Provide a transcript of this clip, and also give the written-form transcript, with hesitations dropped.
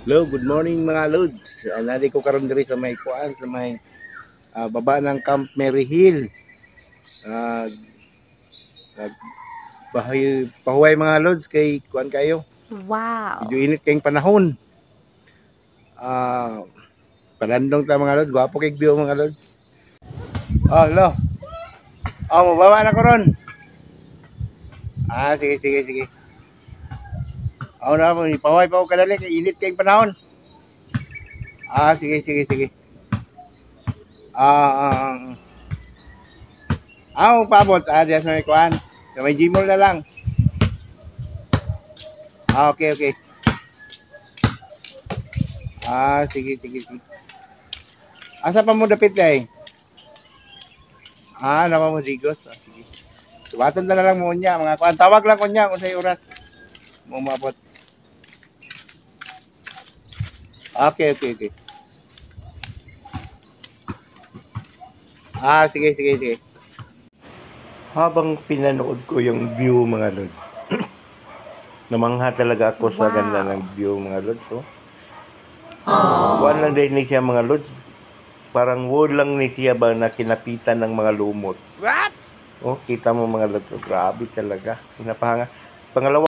Hello, good morning mga lods. Nadi ko karon diri sa may kuan sa may baba ng Camp Mary Hill. Uh, pahuway mga lods kay kuan kayo. Medyo Wow. init kayong panahon. Palandong ta mga lods, gwapo kay view mga lods. Oh, hello. Oh, mababa na ko ron. Sige. Ako na mo, pahuway pa ko kadali kay init kayong panahon. Sige. Pabot. Diyan sa may kuan. Sa may Gmall na lang. Okay. Sige. Asa pa mo dapit eh? Naman mo digos. Sige. Tubaton na lang mo niya. Mga kuan. Tawag lang ko niya kung sa'yo oras. Mumabot. Okay. Sige. Habang pinanood ko yung view mga lods, namangha talaga ako sa ganda ng view mga lods. Kuan lang din ni siya mga lods. Parang wood lang ni siya ba na kinapitan ng mga lumot. What? Kita mo mga lods. Grabe talaga. Pinapahanga. Pangalawa,